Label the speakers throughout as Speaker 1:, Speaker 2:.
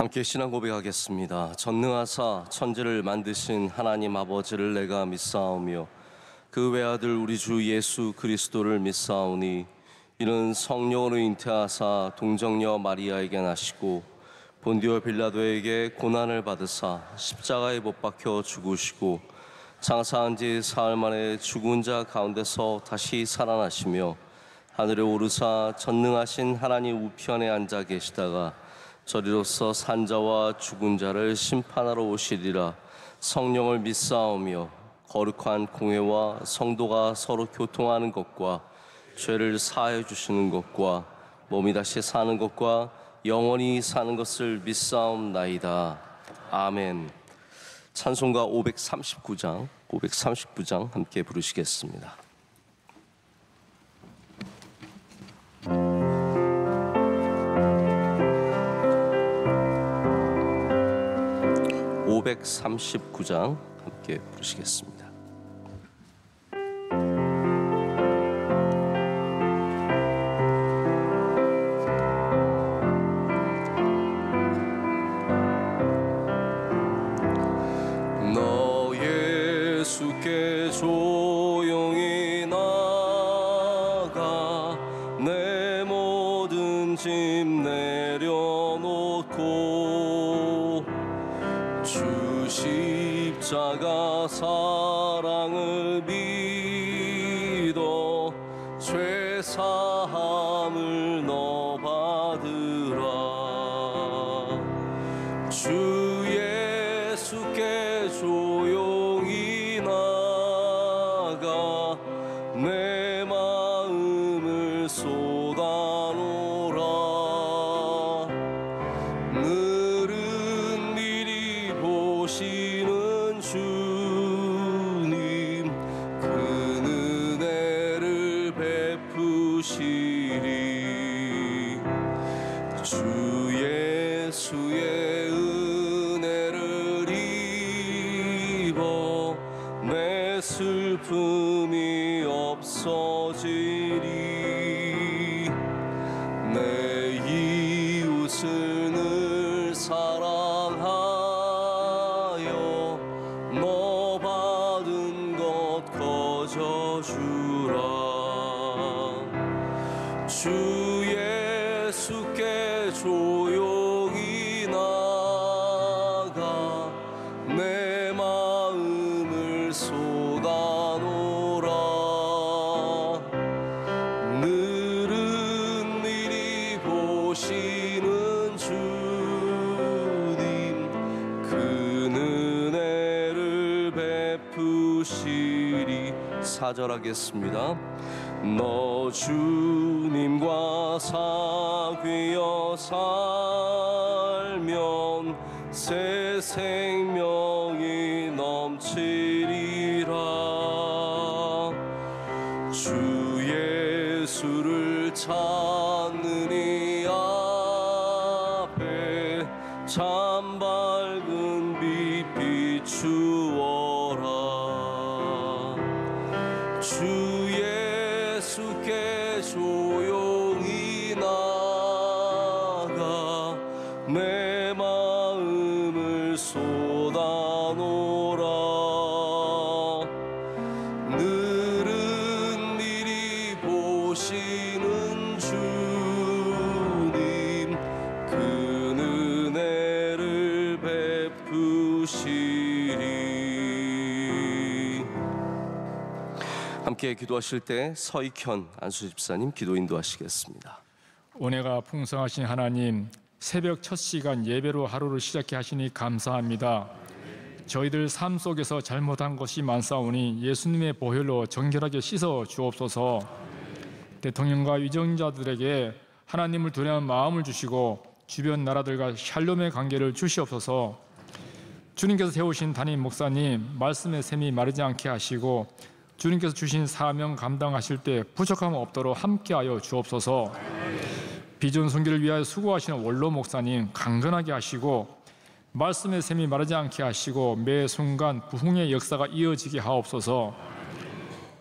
Speaker 1: 함께 신앙 고백하겠습니다. 전능하사 천지를 만드신 하나님 아버지를 내가 믿사오며 그 외아들 우리 주 예수 그리스도를 믿사오니 이는 성령으로 잉태하사 동정녀 마리아에게 나시고 본디오 빌라도에게 고난을 받으사 십자가에 못 박혀 죽으시고 장사한 지 사흘 만에 죽은 자 가운데서 다시 살아나시며 하늘에 오르사 전능하신 하나님 우편에 앉아 계시다가 저리로서 산자와 죽은 자를 심판하러 오시리라. 성령을 믿사오며 거룩한 공회와 성도가 서로 교통하는 것과 죄를 사하여 주시는 것과 몸이 다시 사는 것과 영원히 사는 것을 믿사옵나이다. 아멘. 찬송가 539장 함께 부르시겠습니다. (539장) 함께 부르시겠습니다. 너 예수께 조용히 나가 내 모든 짐 내려놓고 주 십자가 사랑을 믿어 죄 사함을 너 받으라. 주 예수께 조용히 나가 내 마음을 쏟아놓으라. 늘은 미리 보시는 주님 그 은혜를 베푸시리. 주 예수의 은혜를 입어 내 슬픔이 없어지리. 내 이웃을 늘 사랑하여 너 받은 것 거저주라. 주 예수께 조용히 나가 내 마음을 쏟아놓으라. 늘은 미리 보시는 주님 그 은혜를 베푸시리. 4절 하겠습니다. 너 주님과 사귀어 살면 새 생명이 넘치리라. 주 예수를 찾는 이 앞에 참 밝은 빛 비추어라. 주 예수께 조용히 나가 내 마음을 쏟아놓으라. 늘은 미리 보시는 주님 그 은혜를 베푸시리. 함께 기도하실 때 서익현 안수집사님 기도 인도하시겠습니다.
Speaker 2: 은혜가 풍성하신 하나님, 새벽 첫 시간 예배로 하루를 시작해 하시니 감사합니다. 저희들 삶 속에서 잘못한 것이 많사오니 예수님의 보혈로 정결하게 씻어 주옵소서. 대통령과 위정자들에게 하나님을 두려워하는 마음을 주시고 주변 나라들과 샬롬의 관계를 주시옵소서. 주님께서 세우신 담임 목사님 말씀의 샘이 마르지 않게 하시고 주님께서 주신 사명 감당하실 때 부족함 없도록 함께하여 주옵소서. 비전 순교를 위하여 수고하시는 원로 목사님 강건하게 하시고 말씀의 샘이 마르지 않게 하시고 매 순간 부흥의 역사가 이어지게 하옵소서.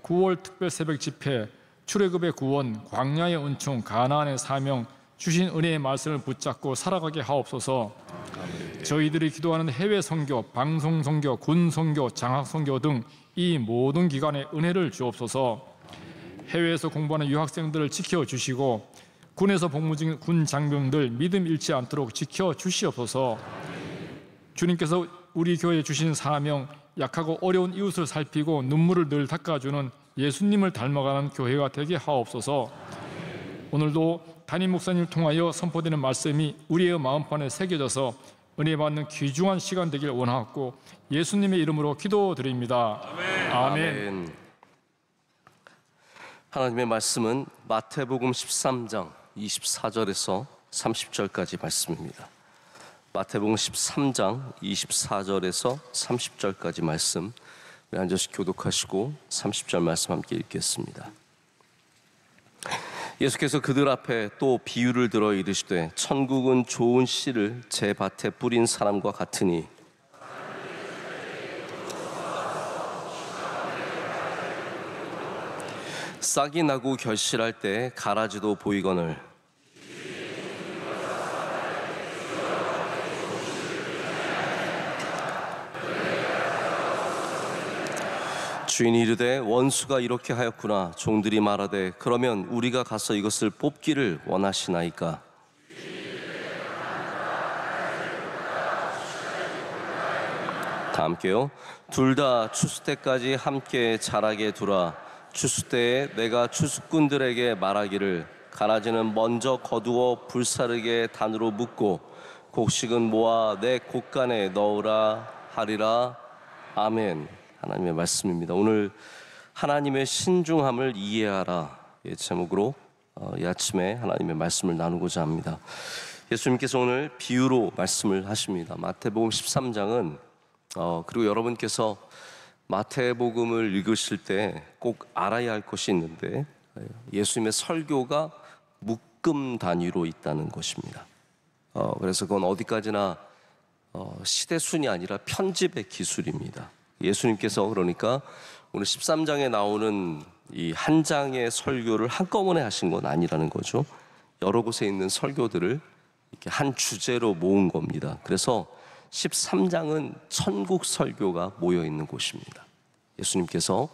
Speaker 2: 9월 특별 새벽 집회, 출애굽의 구원, 광야의 은총, 가나안의 사명, 주신 은혜의 말씀을 붙잡고 살아가게 하옵소서. 저희들이 기도하는 해외 선교, 방송 선교, 군 선교, 장학 선교 등 이 모든 기관에 은혜를 주옵소서. 해외에서 공부하는 유학생들을 지켜주시고 군에서 복무 중인 군 장병들 믿음 잃지 않도록 지켜주시옵소서. 주님께서 우리 교회에 주신 사명, 약하고 어려운 이웃을 살피고 눈물을 늘 닦아주는 예수님을 닮아가는 교회가 되게 하옵소서. 오늘도 담임 목사님을 통하여 선포되는 말씀이 우리의 마음판에 새겨져서 은혜 받는 귀중한 시간 되길 원하고 예수님의 이름으로 기도드립니다. 아멘.
Speaker 1: 하나님의 말씀은 마태복음 13장 24절에서 30절까지 말씀입니다. 마태복음 13장 24절에서 30절까지 말씀, 우리 앉아서 교독하시고 30절 말씀 함께 읽겠습니다. 예수께서 그들 앞에 또 비유를 들어 이르시되 천국은 좋은 씨를 제 밭에 뿌린 사람과 같으니 싹이 나고 결실할 때 가라지도 보이거늘 주인이 이르되 원수가 이렇게 하였구나. 종들이 말하되 그러면 우리가 가서 이것을 뽑기를 원하시나이까. 다 함께요. 둘 다 추수 때까지 함께 자라게 두라. 추수 때에 내가 추수꾼들에게 말하기를 가라지는 먼저 거두어 불사르게 단으로 묶고 곡식은 모아 내 곡간에 넣으라 하리라. 아멘. 하나님의 말씀입니다. 오늘 하나님의 신중함을 이해하라 제목으로 이 아침에 하나님의 말씀을 나누고자 합니다. 예수님께서 오늘 비유로 말씀을 하십니다. 마태복음 13장은 그리고 여러분께서 마태복음을 읽으실 때 꼭 알아야 할 것이 있는데 예수님의 설교가 묶음 단위로 있다는 것입니다. 그래서 그건 어디까지나 시대순이 아니라 편집의 기술입니다. 예수님께서 그러니까 오늘 13장에 나오는 이 한 장의 설교를 한꺼번에 하신 건 아니라는 거죠. 여러 곳에 있는 설교들을 이렇게 한 주제로 모은 겁니다. 그래서 13장은 천국 설교가 모여 있는 곳입니다. 예수님께서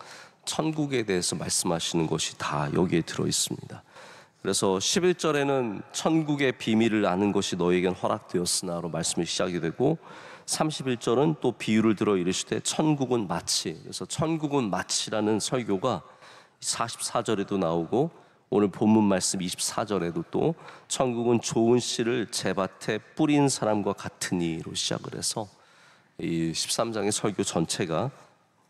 Speaker 1: 천국에 대해서 말씀하시는 것이 다 여기에 들어 있습니다. 그래서 11절에는 천국의 비밀을 아는 것이 너에겐 허락되었으나로 말씀이 시작이 되고 31절은 또 비유를 들어 이르시되 천국은 마치, 그래서 천국은 마치라는 설교가 44절에도 나오고 오늘 본문 말씀 24절에도 또 천국은 좋은 씨를 제 밭에 뿌린 사람과 같으니로 시작을 해서 이 13장의 설교 전체가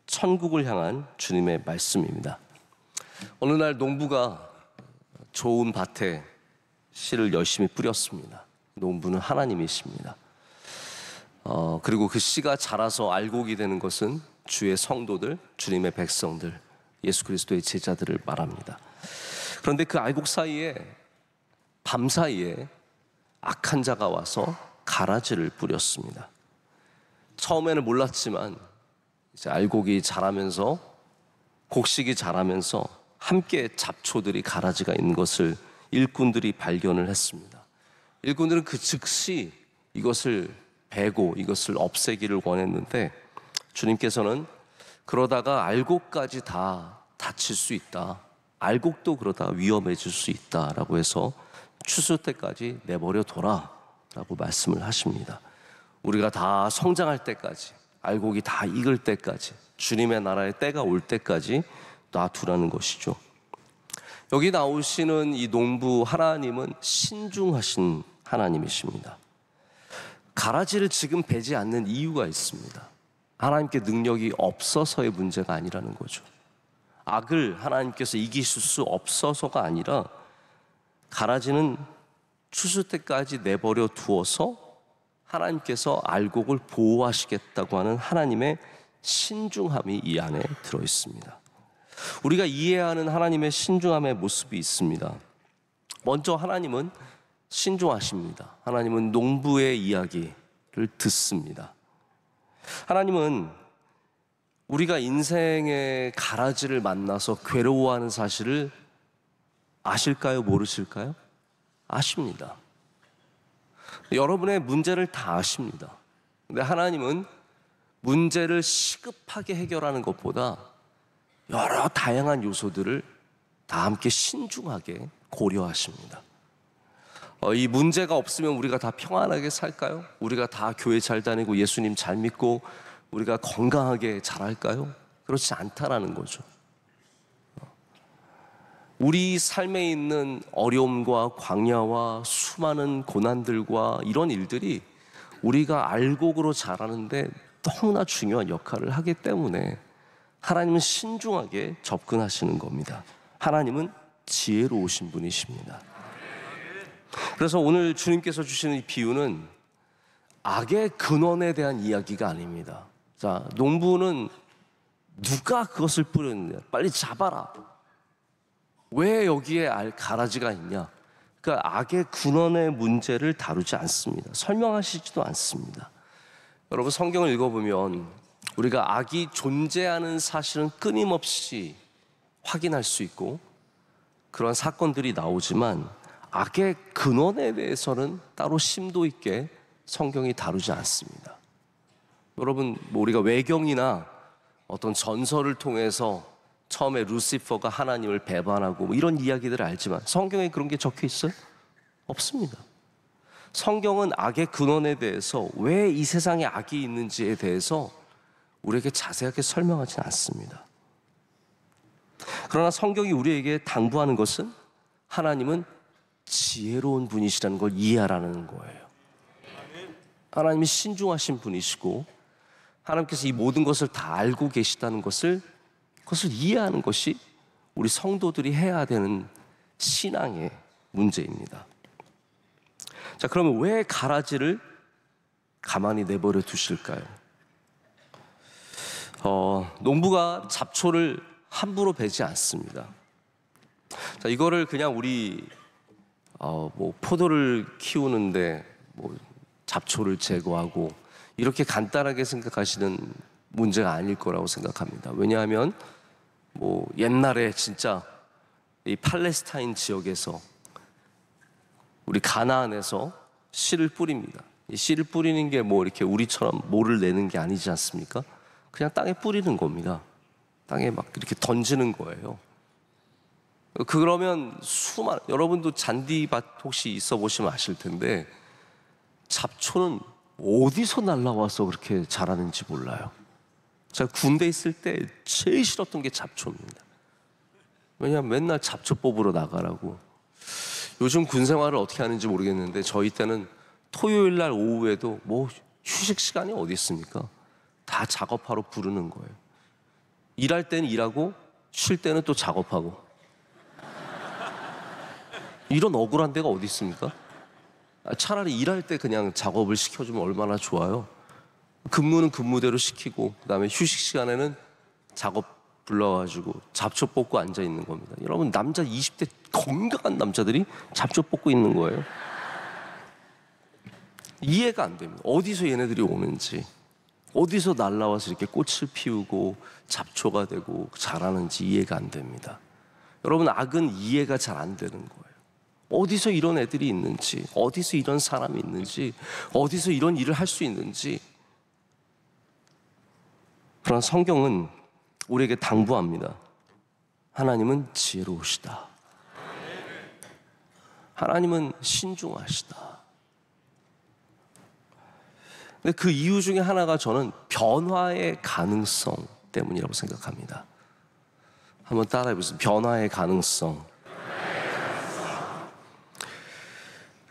Speaker 1: 천국을 향한 주님의 말씀입니다. 어느 날 농부가 좋은 밭에 씨를 열심히 뿌렸습니다. 농부는 하나님이십니다. 그리고 그 씨가 자라서 알곡이 되는 것은 주의 성도들, 주님의 백성들, 예수 그리스도의 제자들을 말합니다. 그런데 그 알곡 사이에 밤 사이에 악한 자가 와서 가라지를 뿌렸습니다. 처음에는 몰랐지만 이제 알곡이 자라면서 곡식이 자라면서 함께 잡초들이 가라지가 있는 것을 일꾼들이 발견을 했습니다. 일꾼들은 그 즉시 이것을 베고 이것을 없애기를 원했는데 주님께서는 그러다가 알곡까지 다 다칠 수 있다. 알곡도 그러다 위험해질 수 있다라고 해서 추수 때까지 내버려 둬라 라고 말씀을 하십니다. 우리가 다 성장할 때까지, 알곡이 다 익을 때까지, 주님의 나라의 때가 올 때까지 놔두라는 것이죠. 여기 나오시는 이 농부 하나님은 신중하신 하나님이십니다. 가라지를 지금 베지 않는 이유가 있습니다. 하나님께 능력이 없어서의 문제가 아니라는 거죠. 악을 하나님께서 이기실 수 없어서가 아니라 가라지는 추수 때까지 내버려 두어서 하나님께서 알곡을 보호하시겠다고 하는 하나님의 신중함이 이 안에 들어 있습니다. 우리가 이해하는 하나님의 신중함의 모습이 있습니다. 먼저 하나님은 신중하십니다. 하나님은 농부의 이야기를 듣습니다. 하나님은 우리가 인생의 가라지를 만나서 괴로워하는 사실을 아실까요? 모르실까요? 아십니다. 여러분의 문제를 다 아십니다. 근데 하나님은 문제를 시급하게 해결하는 것보다 여러 다양한 요소들을 다 함께 신중하게 고려하십니다. 이 문제가 없으면 우리가 다 평안하게 살까요? 우리가 다 교회 잘 다니고 예수님 잘 믿고 우리가 건강하게 자랄까요? 그렇지 않다라는 거죠. 우리 삶에 있는 어려움과 광야와 수많은 고난들과 이런 일들이 우리가 알곡으로 자라는데 너무나 중요한 역할을 하기 때문에 하나님은 신중하게 접근하시는 겁니다. 하나님은 지혜로우신 분이십니다. 그래서 오늘 주님께서 주시는 이 비유는 악의 근원에 대한 이야기가 아닙니다. 자, 농부는 누가 그것을 뿌렸느냐? 빨리 잡아라. 왜 여기에 가라지가 있냐? 그러니까 악의 근원의 문제를 다루지 않습니다. 설명하시지도 않습니다. 여러분, 성경을 읽어보면 우리가 악이 존재하는 사실은 끊임없이 확인할 수 있고 그런 사건들이 나오지만 악의 근원에 대해서는 따로 심도 있게 성경이 다루지 않습니다. 여러분, 우리가 외경이나 어떤 전설을 통해서 처음에 루시퍼가 하나님을 배반하고 이런 이야기들을 알지만 성경에 그런 게 적혀 있어요? 없습니다. 성경은 악의 근원에 대해서 왜 이 세상에 악이 있는지에 대해서 우리에게 자세하게 설명하지 않습니다. 그러나 성경이 우리에게 당부하는 것은 하나님은 지혜로운 분이시라는 걸 이해하라는 거예요. 하나님이 신중하신 분이시고 하나님께서 이 모든 것을 다 알고 계시다는 그것을 이해하는 것이 우리 성도들이 해야 되는 신앙의 문제입니다. 자, 그러면 왜 가라지를 가만히 내버려 두실까요? 농부가 잡초를 함부로 베지 않습니다. 자, 이거를 그냥 우리 포도를 키우는데 잡초를 제거하고 이렇게 간단하게 생각하시는 문제가 아닐 거라고 생각합니다. 왜냐하면 옛날에 진짜 이 팔레스타인 지역에서 우리 가나안에서 씨를 뿌립니다. 이 씨를 뿌리는 게 이렇게 우리처럼 모를 내는 게 아니지 않습니까? 그냥 땅에 뿌리는 겁니다. 땅에 막 이렇게 던지는 거예요. 그러면 여러분도 잔디밭 혹시 있어 보시면 아실 텐데 잡초는 어디서 날라와서 그렇게 자라는지 몰라요. 제가 군대 있을 때 제일 싫었던 게 잡초입니다. 왜냐하면 맨날 잡초 뽑으러 나가라고. 요즘 군 생활을 어떻게 하는지 모르겠는데 저희 때는 토요일 날 오후에도 휴식 시간이 어디 있습니까? 다 작업하러 부르는 거예요. 일할 때는 일하고 쉴 때는 또 작업하고. 이런 억울한 데가 어디 있습니까? 차라리 일할 때 그냥 작업을 시켜주면 얼마나 좋아요. 근무는 근무대로 시키고 그다음에 휴식 시간에는 작업 불러가지고 잡초 뽑고 앉아 있는 겁니다. 여러분, 남자 20대 건강한 남자들이 잡초 뽑고 있는 거예요. 이해가 안 됩니다. 어디서 얘네들이 오는지, 어디서 날라와서 이렇게 꽃을 피우고 잡초가 되고 자라는지 이해가 안 됩니다. 여러분, 악은 이해가 잘 안 되는 거예요. 어디서 이런 애들이 있는지, 어디서 이런 사람이 있는지, 어디서 이런 일을 할 수 있는지. 그러나 성경은 우리에게 당부합니다. 하나님은 지혜로우시다. 하나님은 신중하시다. 근데 그 이유 중에 하나가 저는 변화의 가능성 때문이라고 생각합니다. 한번 따라해 보세요. 변화의 가능성.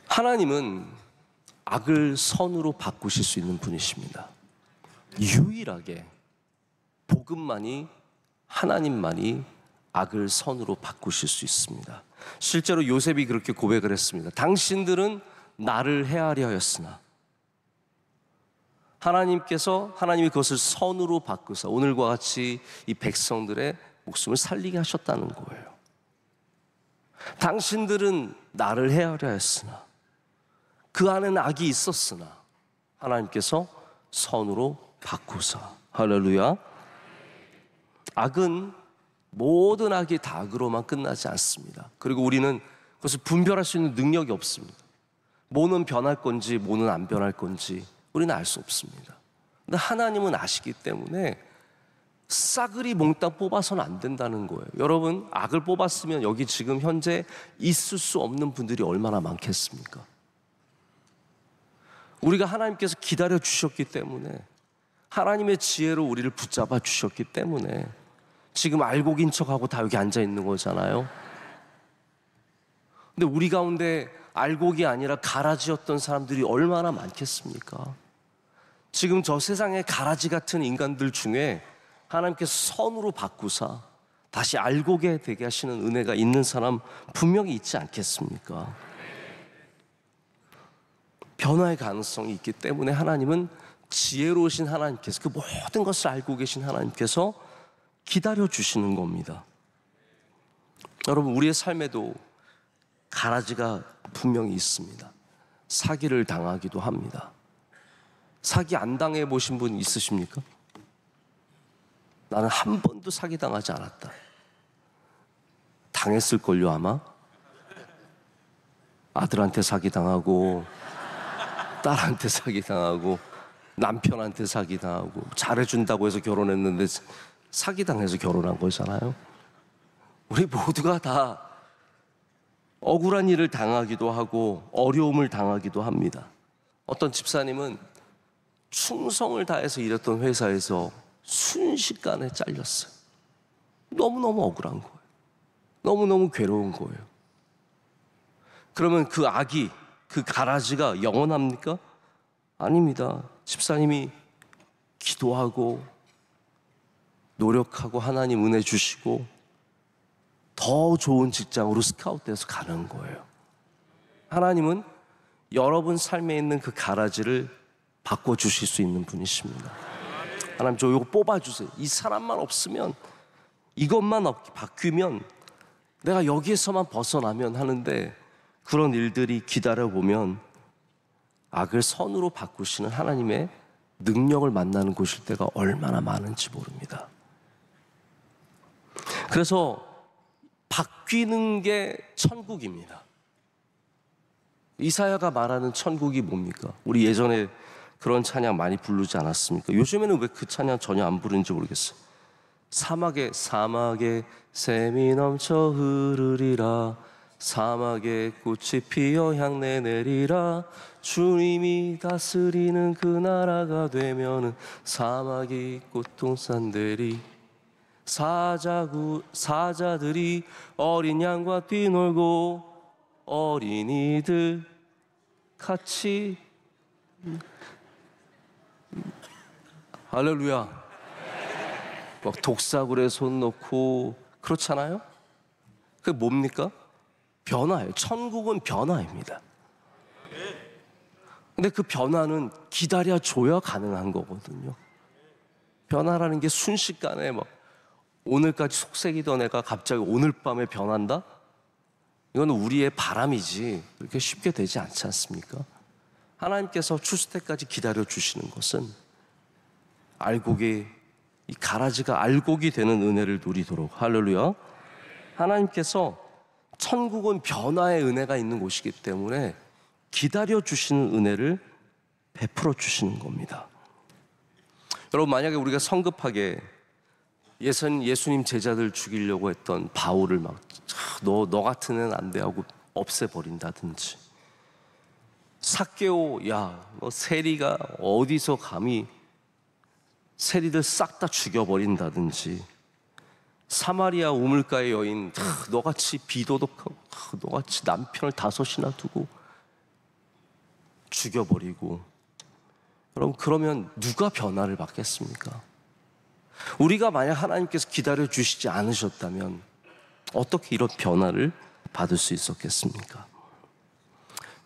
Speaker 1: 하나님은 악을 선으로 바꾸실 수 있는 분이십니다. 유일하게 복음만이, 하나님만이 악을 선으로 바꾸실 수 있습니다. 실제로 요셉이 그렇게 고백을 했습니다. 당신들은 나를 해하려 하였으나 하나님이 그것을 선으로 바꾸사 오늘과 같이 이 백성들의 목숨을 살리게 하셨다는 거예요. 당신들은 나를 해하려 했으나 그 안에는 악이 있었으나 하나님께서 선으로 바꾸사. 할렐루야. 악은, 모든 악이 다 악으로만 끝나지 않습니다. 그리고 우리는 그것을 분별할 수 있는 능력이 없습니다. 뭐는 변할 건지 뭐는 안 변할 건지, 우리는 알 수 없습니다. 근데 하나님은 아시기 때문에 싸그리 몽땅 뽑아서는 안 된다는 거예요. 여러분, 악을 뽑았으면 여기 지금 현재 있을 수 없는 분들이 얼마나 많겠습니까? 우리가 하나님께서 기다려 주셨기 때문에, 하나님의 지혜로 우리를 붙잡아 주셨기 때문에 지금 알곡인 척하고 다 여기 앉아 있는 거잖아요. 근데 우리 가운데 알곡이 아니라 가라지였던 사람들이 얼마나 많겠습니까? 지금 저 세상의 가라지 같은 인간들 중에 하나님께서 선으로 바꾸사 다시 알곡에 되게 하시는 은혜가 있는 사람 분명히 있지 않겠습니까? 변화의 가능성이 있기 때문에 하나님은, 지혜로우신 하나님께서, 그 모든 것을 알고 계신 하나님께서 기다려 주시는 겁니다. 여러분, 우리의 삶에도 가라지가 분명히 있습니다. 사기를 당하기도 합니다. 사기 안 당해 보신 분 있으십니까? 나는 한 번도 사기 당하지 않았다. 당했을걸요 아마? 아들한테 사기 당하고, 딸한테 사기 당하고, 남편한테 사기 당하고, 잘해준다고 해서 결혼했는데 사기 당해서 결혼한 거잖아요. 우리 모두가 다 억울한 일을 당하기도 하고 어려움을 당하기도 합니다. 어떤 집사님은 충성을 다해서 일했던 회사에서 순식간에 잘렸어요. 너무너무 억울한 거예요. 너무너무 괴로운 거예요. 그러면 그 악이, 그 가라지가 영원합니까? 아닙니다. 집사님이 기도하고 노력하고 하나님 은혜 주시고 더 좋은 직장으로 스카웃돼서 가는 거예요. 하나님은 여러분 삶에 있는 그 가라지를 바꿔주실 수 있는 분이십니다. 하나님, 저 이거 뽑아주세요. 이 사람만 없으면, 이것만 바뀌면, 내가 여기에서만 벗어나면 하는데, 그런 일들이 기다려보면 악을 선으로 바꾸시는 하나님의 능력을 만나는 곳일 때가 얼마나 많은지 모릅니다. 그래서 바뀌는 게 천국입니다. 이사야가 말하는 천국이 뭡니까? 우리 예전에 그런 찬양 많이 부르지 않았습니까? 요즘에는 왜 그 찬양 전혀 안 부르는지 모르겠어요. 사막에 샘이 넘쳐 흐르리라. 사막에 꽃이 피어 향내 내리라. 주님이 다스리는 그 나라가 되면은 사막이 꽃동산되리. 사자들이 어린 양과 뛰놀고 어린이들 같이, 할렐루야, 막 독사굴에 손 놓고 그렇잖아요. 그게 뭡니까? 변화예요. 천국은 변화입니다. 근데 그 변화는 기다려줘야 가능한 거거든요. 변화라는 게 순식간에 막 오늘까지 속색이던 애가 갑자기 오늘 밤에 변한다? 이건 우리의 바람이지 그렇게 쉽게 되지 않지 않습니까? 하나님께서 추수 때까지 기다려주시는 것은 알곡이, 이 가라지가 알곡이 되는 은혜를 누리도록, 할렐루야, 하나님께서 천국은 변화의 은혜가 있는 곳이기 때문에 기다려주시는 은혜를 베풀어 주시는 겁니다. 여러분, 만약에 우리가 성급하게 예수님 제자들 죽이려고 했던 바울을 막 너 같은 애는 안 돼 하고 없애버린다든지, 삭개오, 야, 너 세리가 어디서 감히 세리들 싹 다 죽여버린다든지, 사마리아 우물가의 여인, 너같이 비도덕하고 너같이 남편을 5이나 두고 죽여버리고, 여러분, 그러면 누가 변화를 받겠습니까? 우리가 만약 하나님께서 기다려 주시지 않으셨다면 어떻게 이런 변화를 받을 수 있었겠습니까?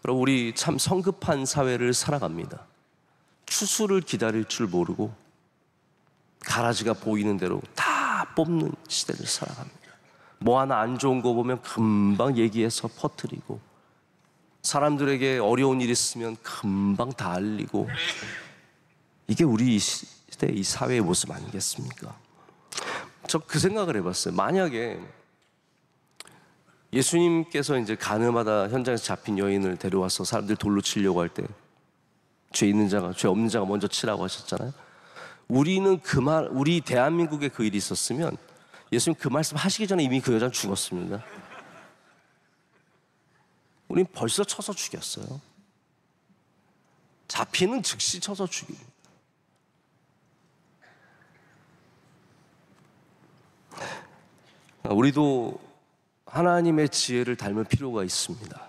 Speaker 1: 여러분, 우리 참 성급한 사회를 살아갑니다. 추수를 기다릴 줄 모르고 가라지가 보이는 대로 다 뽑는 시대를 살아갑니다. 뭐 하나 안 좋은 거 보면 금방 얘기해서 퍼뜨리고, 사람들에게 어려운 일 있으면 금방 다 알리고, 이게 우리 이 시대, 이 사회의 모습 아니겠습니까? 저 그 생각을 해봤어요. 만약에 예수님께서 이제 가늠하다 현장에서 잡힌 여인을 데려와서 사람들 돌로 치려고 할 때 죄 있는 자가 죄 없는 자가 먼저 치라고 하셨잖아요. 우리는 우리 대한민국에 그 일이 있었으면 예수님 그 말씀 하시기 전에 이미 그 여자는 죽었습니다. 우린 벌써 쳐서 죽였어요. 잡히는 즉시 쳐서 죽입니다. 우리도 하나님의 지혜를 닮을 필요가 있습니다.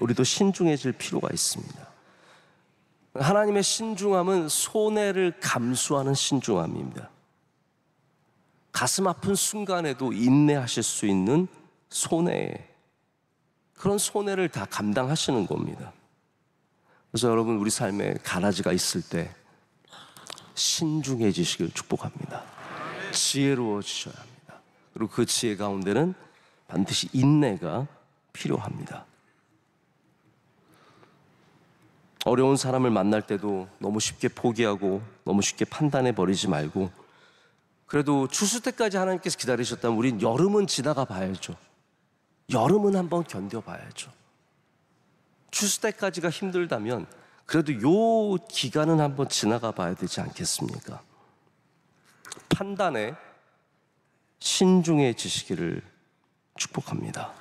Speaker 1: 우리도 신중해질 필요가 있습니다. 하나님의 신중함은 손해를 감수하는 신중함입니다. 가슴 아픈 순간에도 인내하실 수 있는 손해, 그런 손해를 다 감당하시는 겁니다. 그래서 여러분, 우리 삶에 가라지가 있을 때 신중해지시길 축복합니다. 지혜로워지셔야 합니다. 그리고 그 지혜 가운데는 반드시 인내가 필요합니다. 어려운 사람을 만날 때도 너무 쉽게 포기하고 너무 쉽게 판단해 버리지 말고, 그래도 추수 때까지 하나님께서 기다리셨다면 우린 여름은 지나가 봐야죠. 여름은 한번 견뎌봐야죠. 추수 때까지가 힘들다면 그래도 요 기간은 한번 지나가 봐야 되지 않겠습니까? 판단에 신중해지시기를 축복합니다.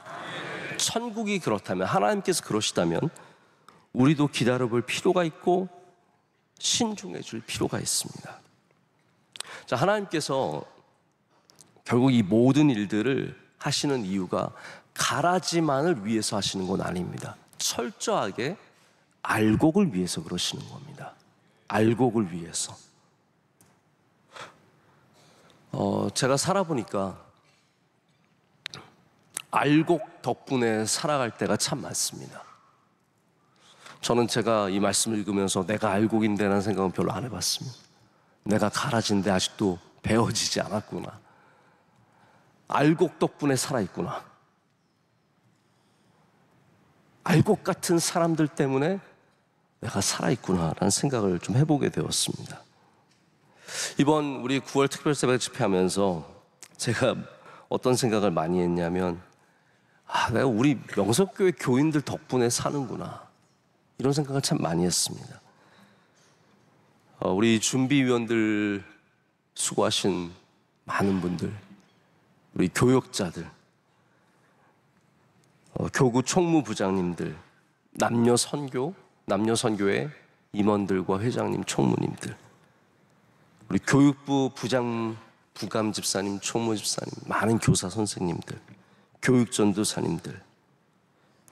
Speaker 1: 천국이 그렇다면, 하나님께서 그러시다면 우리도 기다려볼 필요가 있고 신중해질 필요가 있습니다. 자, 하나님께서 결국 이 모든 일들을 하시는 이유가 가라지만을 위해서 하시는 건 아닙니다. 철저하게 알곡을 위해서 그러시는 겁니다. 알곡을 위해서. 제가 살아보니까 알곡 덕분에 살아갈 때가 참 많습니다. 저는 제가 이 말씀을 읽으면서 내가 알곡인데 라는 생각은 별로 안 해봤습니다. 내가 가라지인데 아직도 베어지지 않았구나. 알곡 덕분에 살아있구나. 알곡 같은 사람들 때문에 내가 살아있구나라는 생각을 좀 해보게 되었습니다. 이번 우리 9월 특별새벽 집회하면서 제가 어떤 생각을 많이 했냐면, 내가 우리 명석교회 교인들 덕분에 사는구나, 이런 생각을 참 많이 했습니다. 우리 준비위원들 수고하신 많은 분들, 우리 교역자들, 교구 총무부장님들, 남녀선교회 임원들과 회장님, 총무님들, 우리 교육부 부감 집사님, 총무 집사님, 많은 교사 선생님들, 교육전도사님들,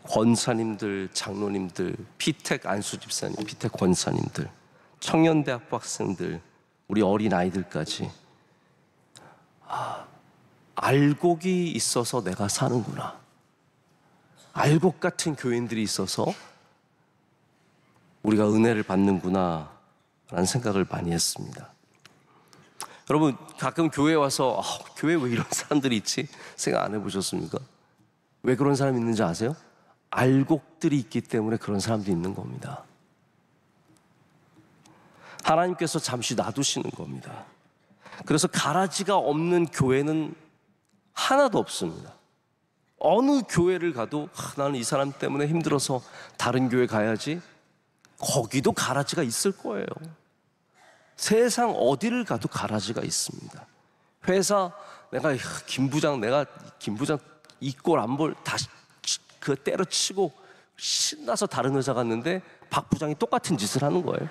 Speaker 1: 권사님들, 장로님들, 피택 안수 집사님, 피택 권사님들, 청년대학부 학생들, 우리 어린아이들까지, 알곡이 있어서 내가 사는구나, 알곡 같은 교인들이 있어서 우리가 은혜를 받는구나 라는 생각을 많이 했습니다. 여러분, 가끔 교회에 와서 교회에 왜 이런 사람들이 있지? 생각 안 해보셨습니까? 왜 그런 사람이 있는지 아세요? 알곡들이 있기 때문에 그런 사람도 있는 겁니다. 하나님께서 잠시 놔두시는 겁니다. 그래서 가라지가 없는 교회는 하나도 없습니다. 어느 교회를 가도 나는 이 사람 때문에 힘들어서 다른 교회 가야지, 거기도 가라지가 있을 거예요. 세상 어디를 가도 가라지가 있습니다. 회사, 내가 김 부장 이 꼴 안 볼 다시 그 때려치고 신나서 다른 회사 갔는데 박 부장이 똑같은 짓을 하는 거예요.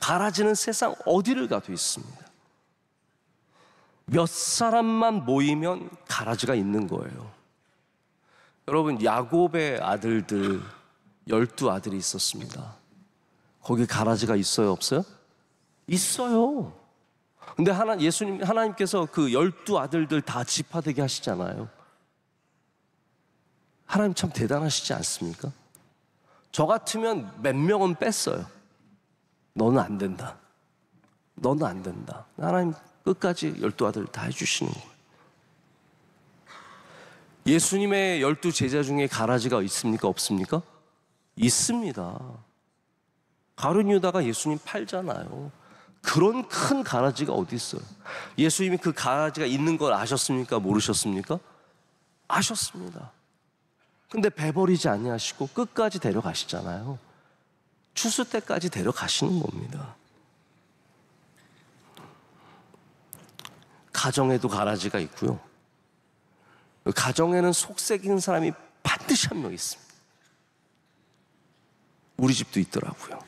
Speaker 1: 가라지는 세상 어디를 가도 있습니다. 몇 사람만 모이면 가라지가 있는 거예요. 여러분, 야곱의 아들들 12아들이 있었습니다. 거기 가라지가 있어요, 없어요? 있어요. 근데 하나님께서 그 12아들들 다 지파되게 하시잖아요. 하나님 참 대단하시지 않습니까? 저 같으면 몇 명은 뺐어요. 너는 안 된다. 너는 안 된다. 하나님 끝까지 12아들 다 해주시는 거예요. 예수님의 12제자 중에 가라지가 있습니까? 없습니까? 있습니다. 가룟 유다가 예수님 팔잖아요. 그런 큰 가라지가 어디 있어요? 예수님이 그 가라지가 있는 걸 아셨습니까? 모르셨습니까? 아셨습니다. 근데 배버리지 아니하시고 끝까지 데려가시잖아요. 추수 때까지 데려가시는 겁니다. 가정에도 가라지가 있고요. 가정에는 속색인 사람이 반드시 한 명 있습니다. 우리 집도 있더라고요.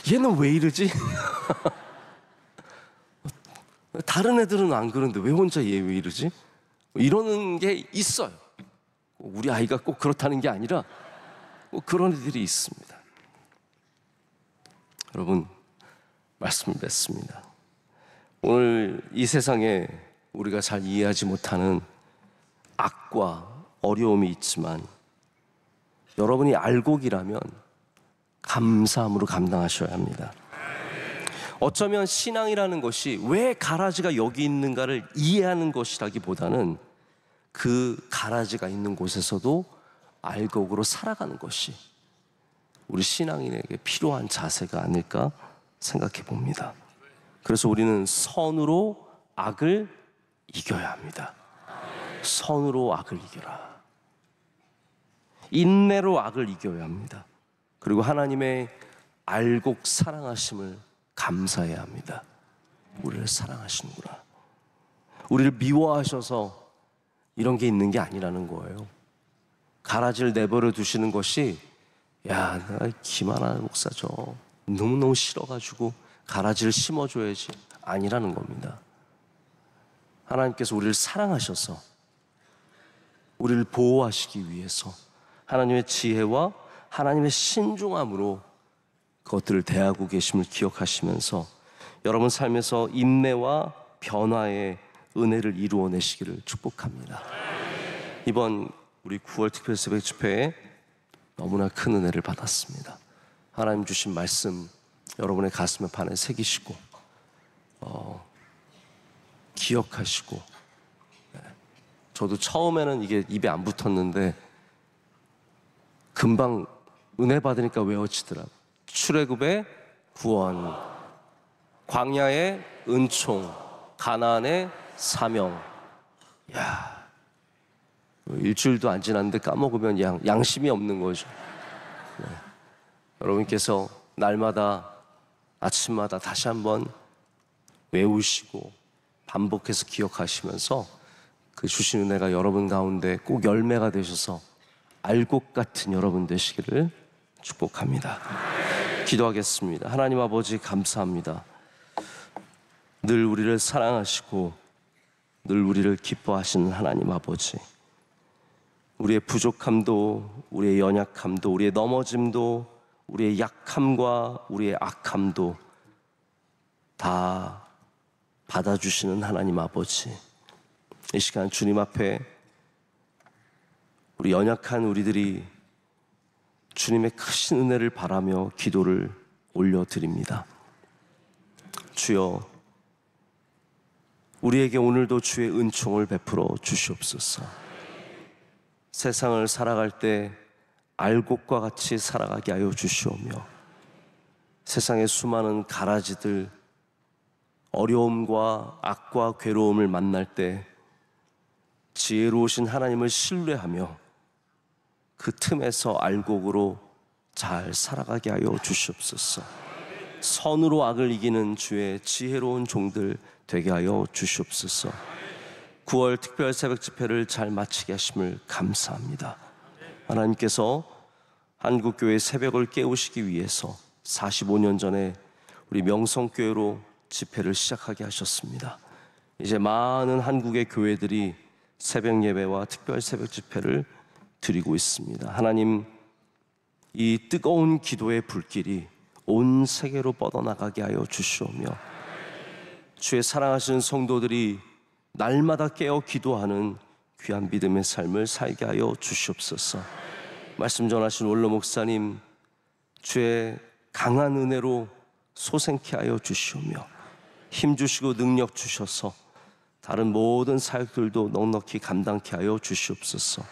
Speaker 1: 얘는 왜 이러지? 다른 애들은 안 그런데 왜 혼자 얘 왜 이러지? 이러는 게 있어요. 우리 아이가 꼭 그렇다는 게 아니라 그런 애들이 있습니다. 여러분, 말씀을 맺습니다. 오늘 이 세상에 우리가 잘 이해하지 못하는 악과 어려움이 있지만 여러분이 알곡이라면 감사함으로 감당하셔야 합니다. 어쩌면 신앙이라는 것이 왜 가라지가 여기 있는가를 이해하는 것이라기보다는 그 가라지가 있는 곳에서도 알곡으로 살아가는 것이 우리 신앙인에게 필요한 자세가 아닐까 생각해 봅니다. 그래서 우리는 선으로 악을 이겨야 합니다. 선으로 악을 이겨라. 인내로 악을 이겨야 합니다. 그리고 하나님의 알곡 사랑하심을 감사해야 합니다. 우리를 사랑하시는구나. 우리를 미워하셔서 이런 게 있는 게 아니라는 거예요. 가라지를 내버려 두시는 것이 야, 내가 기만한 목사죠. 너무너무 싫어가지고 가라지를 심어줘야지 아니라는 겁니다. 하나님께서 우리를 사랑하셔서 우리를 보호하시기 위해서 하나님의 지혜와 하나님의 신중함으로 그것들을 대하고 계심을 기억하시면서 여러분 삶에서 인내와 변화의 은혜를 이루어내시기를 축복합니다. 이번 우리 9월 특별 새벽 집회에 너무나 큰 은혜를 받았습니다. 하나님 주신 말씀 여러분의 가슴에 판에 새기시고 기억하시고, 저도 처음에는 이게 입에 안 붙었는데 금방 은혜 받으니까 외워지더라고요. 출애굽의 구원, 광야의 은총, 가나안의 사명. 야, 일주일도 안 지났는데 까먹으면 양심이 없는 거죠. 네. 여러분께서 날마다 아침마다 다시 한번 외우시고 반복해서 기억하시면서 그 주신 은혜가 여러분 가운데 꼭 열매가 되셔서 알곡 같은 여러분 되시기를 축복합니다. 기도하겠습니다. 하나님 아버지 감사합니다. 늘 우리를 사랑하시고 늘 우리를 기뻐하시는 하나님 아버지, 우리의 부족함도 우리의 연약함도 우리의 넘어짐도 우리의 약함과 우리의 악함도 다 받아주시는 하나님 아버지, 이 시간 주님 앞에 우리 연약한 우리들이 주님의 크신 은혜를 바라며 기도를 올려드립니다. 주여, 우리에게 오늘도 주의 은총을 베풀어 주시옵소서. 세상을 살아갈 때 알곡과 같이 살아가게 하여 주시오며, 세상의 수많은 가라지들, 어려움과 악과 괴로움을 만날 때 지혜로우신 하나님을 신뢰하며 그 틈에서 알곡으로 잘 살아가게 하여 주시옵소서. 선으로 악을 이기는 주의 지혜로운 종들 되게 하여 주시옵소서. 9월 특별 새벽 집회를 잘 마치게 하심을 감사합니다. 하나님께서 한국교회 새벽을 깨우시기 위해서 45년 전에 우리 명성교회로 집회를 시작하게 하셨습니다. 이제 많은 한국의 교회들이 새벽 예배와 특별 새벽 집회를 드리고 있습니다. 하나님, 이 뜨거운 기도의 불길이 온 세계로 뻗어나가게 하여 주시오며, 주의 사랑하시는 성도들이 날마다 깨어 기도하는 귀한 믿음의 삶을 살게 하여 주시옵소서. 말씀 전하신 원로 목사님, 주의 강한 은혜로 소생케 하여 주시오며 힘 주시고 능력 주셔서 다른 모든 사역들도 넉넉히 감당케 하여 주시옵소서.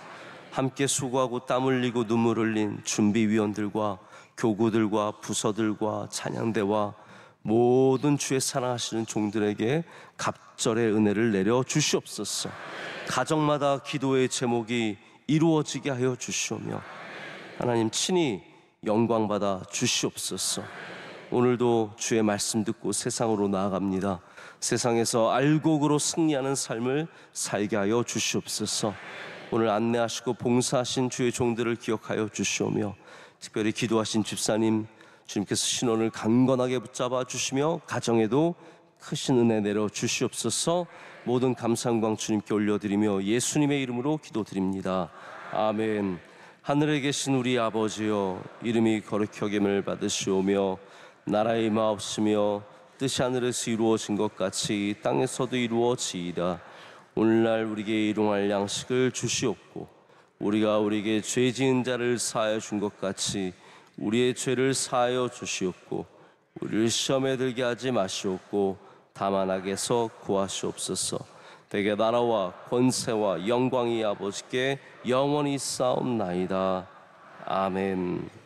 Speaker 1: 함께 수고하고 땀 흘리고 눈물 흘린 준비위원들과 교구들과 부서들과 찬양대와 모든 주의 사랑하시는 종들에게 갑절의 은혜를 내려 주시옵소서. 가정마다 기도의 제목이 이루어지게 하여 주시오며, 하나님 친히 영광받아 주시옵소서. 오늘도 주의 말씀 듣고 세상으로 나아갑니다. 세상에서 알곡으로 승리하는 삶을 살게 하여 주시옵소서. 오늘 안내하시고 봉사하신 주의 종들을 기억하여 주시오며, 특별히 기도하신 집사님, 주님께서 신원을 강건하게 붙잡아 주시며 가정에도 크신 은혜 내려 주시옵소서. 모든 감사 영광 주님께 올려드리며 예수님의 이름으로 기도드립니다. 아멘. 하늘에 계신 우리 아버지여, 이름이 거룩히 여김을 받으시오며 나라의 임하옵시며 뜻이 하늘에서 이루어진 것 같이 땅에서도 이루어지이다. 오늘날 우리에게 일용할 양식을 주시옵고, 우리가 우리에게 죄 지은 자를 사하여 준 것 같이 우리의 죄를 사하여 주시옵고, 우리를 시험에 들게 하지 마시옵고 다만 악에서 구하시옵소서. 대개 나라와 권세와 영광이 아버지께 영원히 쌓옵나이다. 아멘.